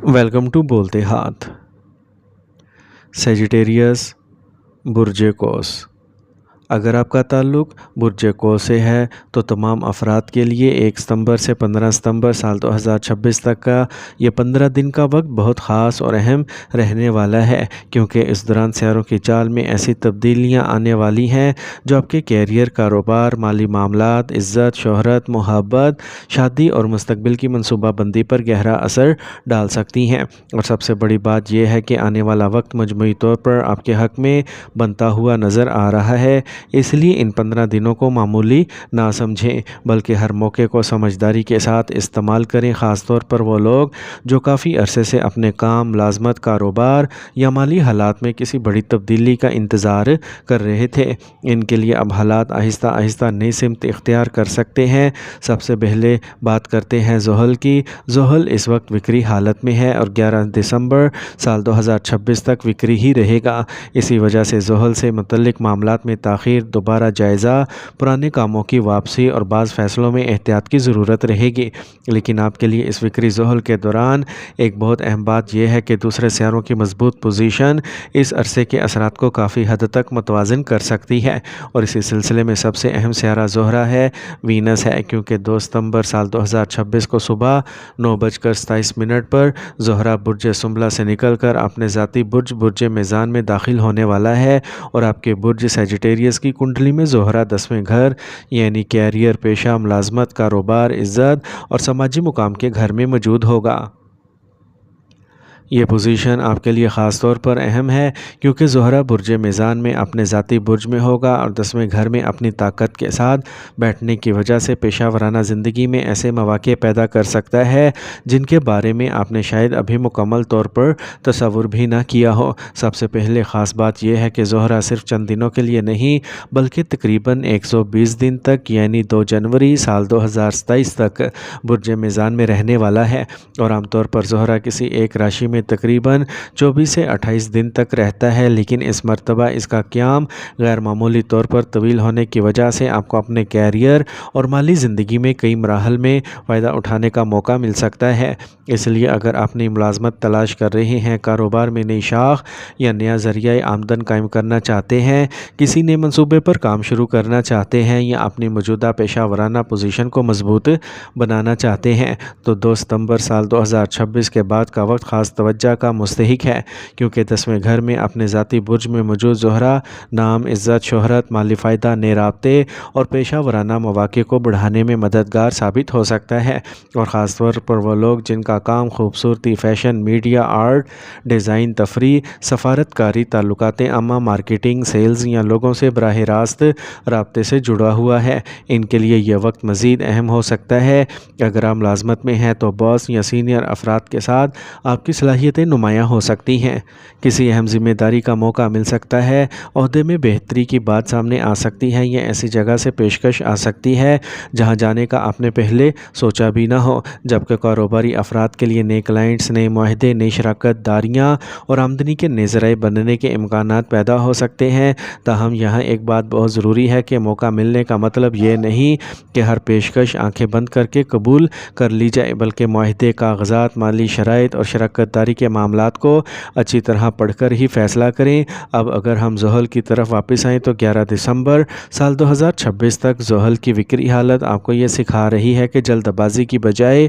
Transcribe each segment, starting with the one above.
Welcome to بولتے ہاتھ۔ Sagittarius, برج قوس۔ اگر آپ کا تعلق برج قوس سے ہے تو تمام افراد کے لیے 1 ستمبر سے 15 ستمبر سال 2026 تک کا یہ 15 دن کا وقت بہت خاص اور اہم رہنے والا ہے، کیونکہ اس دوران سیاروں کی چال میں ایسی تبدیلیاں آنے والی ہیں جو آپ کے کیریئر، کاروبار، مالی معاملات، عزت، شہرت، محبت، شادی اور مستقبل کی منصوبہ بندی پر گہرا اثر ڈال سکتی ہیں۔ اور سب سے بڑی بات یہ ہے کہ آنے والا وقت مجموعی طور پر آپ کے حق میں بنتا ہوا نظر آ رہا ہے، اس لیے ان 15 دنوں کو معمولی نہ سمجھیں بلکہ ہر موقع کو سمجھداری کے ساتھ استعمال کریں، خاص طور پر وہ لوگ جو کافی عرصے سے اپنے کام، ملازمت، کاروبار یا مالی حالات میں کسی بڑی تبدیلی کا انتظار کر رہے تھے۔ ان کے لیے اب حالات آہستہ آہستہ نئی سمت اختیار کر سکتے ہیں۔ سب سے پہلے بات کرتے ہیں زحل کی۔ زحل اس وقت وکری حالت میں ہے اور 11 دسمبر سال 2026 تک وکری ہی رہے گا۔ اسی وجہ سے زحل سے متعلق معاملات میں تاخیر، دوبارہ جائزہ، پرانے کاموں کی واپسی اور بعض فیصلوں میں احتیاط کی ضرورت رہے گی۔ لیکن آپ کے لیے اس وکری زحل کے دوران ایک بہت اہم بات یہ ہے کہ دوسرے سیاروں کی مضبوط پوزیشن اس عرصے کے اثرات کو کافی حد تک متوازن کر سکتی ہے، اور اسی سلسلے میں سب سے اہم سیارہ زہرہ ہے، وینس ہے، کیونکہ 2 ستمبر سال 2026 کو صبح 9:27 پر زہرہ برج سنبلہ سے نکل کر اپنے ذاتی برج میزان میں داخل ہونے والا ہے، اور آپ کے برج سیجیٹیریس کی کنڈلی میں زہرہ 10ویں گھر یعنی کیریئر، پیشہ، ملازمت، کاروبار، عزت اور سماجی مقام کے گھر میں موجود ہوگا۔ یہ پوزیشن آپ کے لیے خاص طور پر اہم ہے کیونکہ زہرہ برج میزان میں اپنے ذاتی برج میں ہوگا اور 10ویں گھر میں اپنی طاقت کے ساتھ بیٹھنے کی وجہ سے پیشہ ورانہ زندگی میں ایسے مواقع پیدا کر سکتا ہے جن کے بارے میں آپ نے شاید ابھی مکمل طور پر تصور بھی نہ کیا ہو۔ سب سے پہلے خاص بات یہ ہے کہ زہرہ صرف چند دنوں کے لیے نہیں بلکہ تقریباً 120 دن تک یعنی 2 جنوری سال 2027 تک برج میزان میں رہنے والا ہے، اور عام طور پر زہرہ کسی ایک راشی میں تقریباً 24 سے 28 دن تک رہتا ہے، لیکن اس مرتبہ اس کا قیام غیر معمولی طور پر طویل ہونے کی وجہ سے آپ کو اپنے کیریئر اور مالی زندگی میں کئی مراحل میں فائدہ اٹھانے کا موقع مل سکتا ہے۔ اس لیے اگر آپ نئی ملازمت تلاش کر رہے ہیں، کاروبار میں نئی شاخ یا نیا ذریعہ آمدن قائم کرنا چاہتے ہیں، کسی نئے منصوبے پر کام شروع کرنا چاہتے ہیں یا اپنی موجودہ پیشہ ورانہ پوزیشن کو مضبوط بنانا چاہتے ہیں، تو 2 ستمبر سال 2026 کے بعد کا وقت خاص توجہ کا مستحق ہے، کیونکہ 10ویں گھر میں اپنے ذاتی برج میں موجود زہرہ نام، عزت، شہرت، مالی فائدہ، نئے رابطے اور پیشہ ورانہ مواقع کو بڑھانے میں مددگار ثابت ہو سکتا ہے، اور خاص طور پر وہ لوگ جن کا کام خوبصورتی، فیشن، میڈیا، آرٹ، ڈیزائن، تفریح، سفارتکاری، تعلقات عامہ، مارکیٹنگ، سیلز یا لوگوں سے براہ راست رابطے سے جڑا ہوا ہے، ان کے لیے یہ وقت مزید اہم ہو سکتا ہے۔ اگر آپ ملازمت میں ہیں تو باس یا سینئر افراد کے ساتھ آپ کی صلاحیتیں نمایاں ہو سکتی ہیں، کسی اہم ذمہ داری کا موقع مل سکتا ہے، عہدے میں بہتری کی بات سامنے آ سکتی ہے یا ایسی جگہ سے پیشکش آ سکتی ہے جہاں جانے کا آپ نے پہلے سوچا بھی نہ ہو، جبکہ کاروباری افراد کے لیے نئے کلائنٹس، نئے معاہدے، نئی شراکت داریاں اور آمدنی کے نئے ذرائع بننے کے امکانات پیدا ہو سکتے ہیں۔ تاہم یہاں ایک بات بہت ضروری ہے کہ موقع ملنے کا مطلب یہ نہیں کہ ہر پیشکش آنکھیں بند کر کے قبول کر لی جائے، بلکہ معاہدے، کاغذات، مالی شرائط اور شراکت داری کے معاملات کو اچھی طرح پڑھ کر ہی فیصلہ کریں۔ اب اگر ہم زحل کی طرف واپس آئیں تو 11 دسمبر سال 2026 تک زحل کی وکری حالت آپ کو یہ سکھا رہی ہے کہ جلد بازی کی بجائے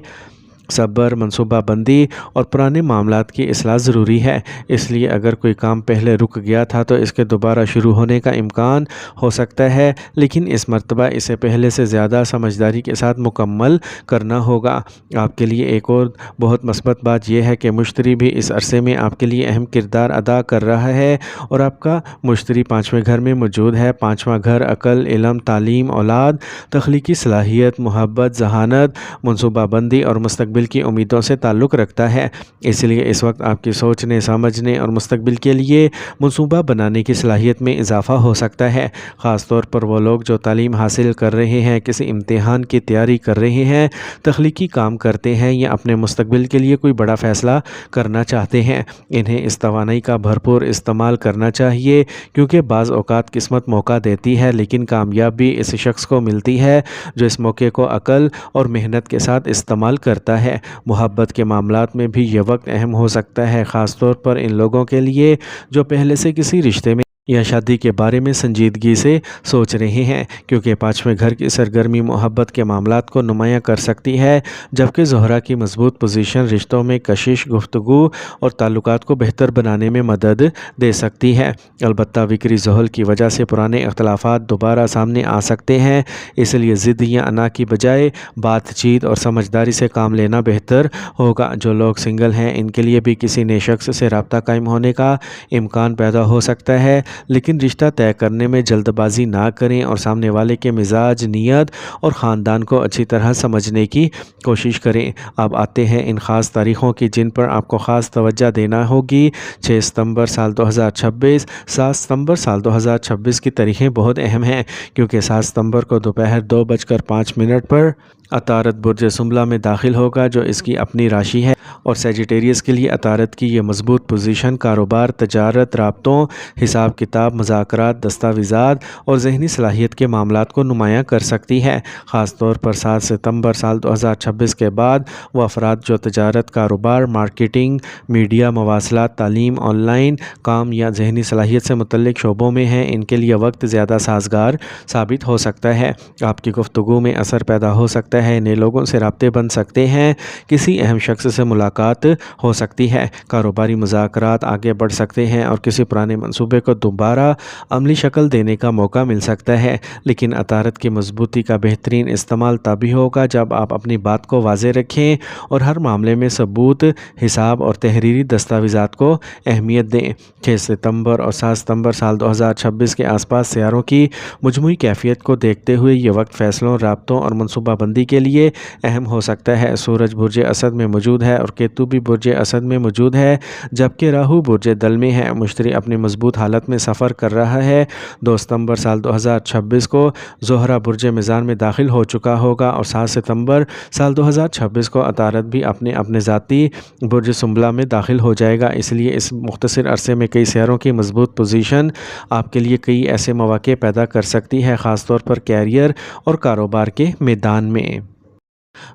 صبر، منصوبہ بندی اور پرانے معاملات کی اصلاح ضروری ہے۔ اس لیے اگر کوئی کام پہلے رک گیا تھا تو اس کے دوبارہ شروع ہونے کا امکان ہو سکتا ہے، لیکن اس مرتبہ اسے پہلے سے زیادہ سمجھداری کے ساتھ مکمل کرنا ہوگا۔ آپ کے لیے ایک اور بہت مثبت بات یہ ہے کہ مشتری بھی اس عرصے میں آپ کے لیے اہم کردار ادا کر رہا ہے، اور آپ کا مشتری 5ویں گھر میں موجود ہے۔ 5واں گھر عقل، علم، تعلیم، اولاد، تخلیقی صلاحیت، محبت، ذہانت، منصوبہ بندی اور مستقبل کی امیدوں سے تعلق رکھتا ہے۔ اس لیے اس وقت آپ کی سوچنے، سمجھنے اور مستقبل کے لیے منصوبہ بنانے کی صلاحیت میں اضافہ ہو سکتا ہے، خاص طور پر وہ لوگ جو تعلیم حاصل کر رہے ہیں، کسی امتحان کی تیاری کر رہے ہیں، تخلیقی کام کرتے ہیں یا اپنے مستقبل کے لیے کوئی بڑا فیصلہ کرنا چاہتے ہیں۔ انہیں اس توانائی کا بھرپور استعمال کرنا چاہیے، کیونکہ بعض اوقات قسمت موقع دیتی ہے لیکن کامیابی اس شخص کو ملتی ہے جو اس موقع کو عقل اور محنت کے ساتھ استعمال کرتا ہے۔ ہے۔ محبت کے معاملات میں بھی یہ وقت اہم ہو سکتا ہے، خاص طور پر ان لوگوں کے لیے جو پہلے سے کسی رشتے میں یا شادی کے بارے میں سنجیدگی سے سوچ رہے ہیں، کیونکہ پانچویں گھر کی سرگرمی محبت کے معاملات کو نمایاں کر سکتی ہے، جبکہ زہرہ کی مضبوط پوزیشن رشتوں میں کشش، گفتگو اور تعلقات کو بہتر بنانے میں مدد دے سکتی ہے۔ البتہ وکری زحل کی وجہ سے پرانے اختلافات دوبارہ سامنے آ سکتے ہیں، اس لیے ضد یا انا کی بجائے بات چیت اور سمجھداری سے کام لینا بہتر ہوگا۔ جو لوگ سنگل ہیں ان کے لیے بھی کسی نئے شخص سے رابطہ قائم ہونے کا امکان پیدا ہو سکتا ہے، لیکن رشتہ طے کرنے میں جلد بازی نہ کریں اور سامنے والے کے مزاج، نیت اور خاندان کو اچھی طرح سمجھنے کی کوشش کریں۔ اب آتے ہیں ان خاص تاریخوں کی جن پر آپ کو خاص توجہ دینا ہوگی۔ 6 ستمبر سال 2026، 7 ستمبر سال 2026 کی تاریخیں بہت اہم ہیں، کیونکہ 7 ستمبر کو دوپہر 2:05 پر عطارد برج سنبلہ میں داخل ہوگا، جو اس کی اپنی راشی ہے، اور سیجیٹیریس کے لیے عطارد کی یہ مضبوط پوزیشن کاروبار، تجارت، رابطوں، حساب کتاب، مذاکرات، دستاویزات اور ذہنی صلاحیت کے معاملات کو نمایاں کر سکتی ہے۔ خاص طور پر 7 ستمبر سال 2026 کے بعد وہ افراد جو تجارت، کاروبار، مارکیٹنگ، میڈیا، مواصلات، تعلیم، آن لائن کام یا ذہنی صلاحیت سے متعلق شعبوں میں ہیں، ان کے لیے وقت زیادہ سازگار ثابت ہو سکتا ہے۔ آپ کی گفتگو میں اثر پیدا ہو سکتا ہے، نئے لوگوں سے رابطے بن سکتے ہیں، کسی اہم شخص سے ملاقات ہو سکتی ہے، کاروباری مذاکرات آگے بڑھ سکتے ہیں اور کسی پرانے منصوبے کو دوبارہ عملی شکل دینے کا موقع مل سکتا ہے۔ لیکن عطارد کی مضبوطی کا بہترین استعمال تبھی ہوگا جب آپ اپنی بات کو واضح رکھیں اور ہر معاملے میں ثبوت، حساب اور تحریری دستاویزات کو اہمیت دیں۔ 6 ستمبر اور 7 ستمبر سال 2026 کے آس پاس سیاروں کی مجموعی کیفیت کو دیکھتے ہوئے یہ وقت فیصلوں، رابطوں اور منصوبہ بندی کے لیے اہم ہو سکتا ہے۔ سورج برج اسد میں موجود ہے اور کیتو بھی برج اسد میں موجود ہے، جبکہ راہو برج دل میں ہے۔ مشتری اپنی مضبوط حالت میں سفر کر رہا ہے۔ 2 ستمبر سال 2026 کو زہرہ برج میزان میں داخل ہو چکا ہوگا اور 7 ستمبر سال 2026 کو عطارد بھی اپنے ذاتی برج سنبلہ میں داخل ہو جائے گا۔ اس لیے اس مختصر عرصے میں کئی سیاروں کی مضبوط پوزیشن آپ کے لیے کئی ایسے مواقع پیدا کر سکتی ہے، خاص طور پر کیریئر اور کاروبار کے میدان میں۔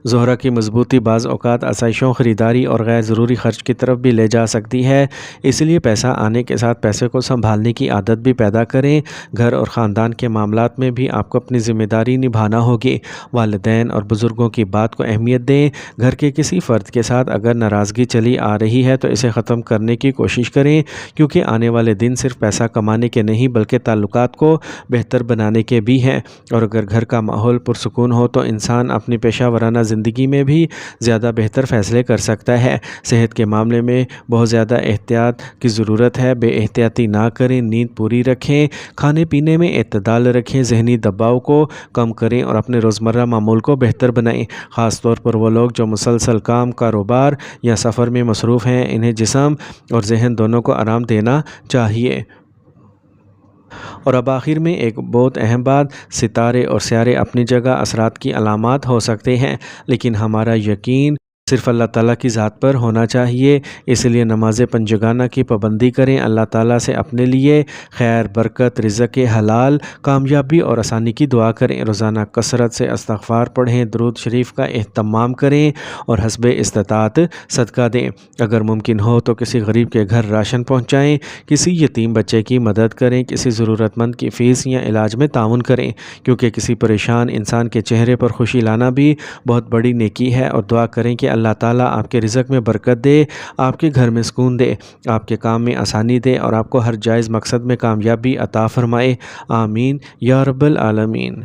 زہرہ کی مضبوطی بعض اوقات آسائشوں، خریداری اور غیر ضروری خرچ کی طرف بھی لے جا سکتی ہے، اس لیے پیسہ آنے کے ساتھ پیسے کو سنبھالنے کی عادت بھی پیدا کریں۔ گھر اور خاندان کے معاملات میں بھی آپ کو اپنی ذمہ داری نبھانا ہوگی۔ والدین اور بزرگوں کی بات کو اہمیت دیں۔ گھر کے کسی فرد کے ساتھ اگر ناراضگی چلی آ رہی ہے تو اسے ختم کرنے کی کوشش کریں، کیونکہ آنے والے دن صرف پیسہ کمانے کے نہیں بلکہ تعلقات کو بہتر بنانے کے بھی ہیں، اور اگر گھر کا ماحول پرسکون ہو تو انسان اپنی پیشہ ورانہ زندگی میں بھی زیادہ بہتر فیصلے کر سکتا ہے۔ صحت کے معاملے میں بہت زیادہ احتیاط کی ضرورت ہے، بے احتیاطی نہ کریں، نیند پوری رکھیں، کھانے پینے میں اعتدال رکھیں، ذہنی دباؤ کو کم کریں اور اپنے روزمرہ معمول کو بہتر بنائیں۔ خاص طور پر وہ لوگ جو مسلسل کام، کاروبار یا سفر میں مصروف ہیں، انہیں جسم اور ذہن دونوں کو آرام دینا چاہیے۔ اور اب آخر میں ایک بہت اہم بات، ستارے اور سیارے اپنی جگہ اثرات کی علامات ہو سکتے ہیں، لیکن ہمارا یقین صرف اللہ تعالیٰ کی ذات پر ہونا چاہیے۔ اس لیے نماز پنجگانہ کی پابندی کریں، اللہ تعالیٰ سے اپنے لیے خیر، برکت، رزق حلال، کامیابی اور آسانی کی دعا کریں۔ روزانہ کثرت سے استغفار پڑھیں، درود شریف کا اہتمام کریں اور حسب استطاعت صدقہ دیں۔ اگر ممکن ہو تو کسی غریب کے گھر راشن پہنچائیں، کسی یتیم بچے کی مدد کریں، کسی ضرورت مند کی فیس یا علاج میں تعاون کریں، کیونکہ کسی پریشان انسان کے چہرے پر خوشی لانا بھی بہت بڑی نیکی ہے۔ اور دعا کریں کہ اللہ تعالیٰ آپ کے رزق میں برکت دے، آپ کے گھر میں سکون دے، آپ کے کام میں آسانی دے اور آپ کو ہر جائز مقصد میں کامیابی عطا فرمائے۔ آمین یا رب العالمین۔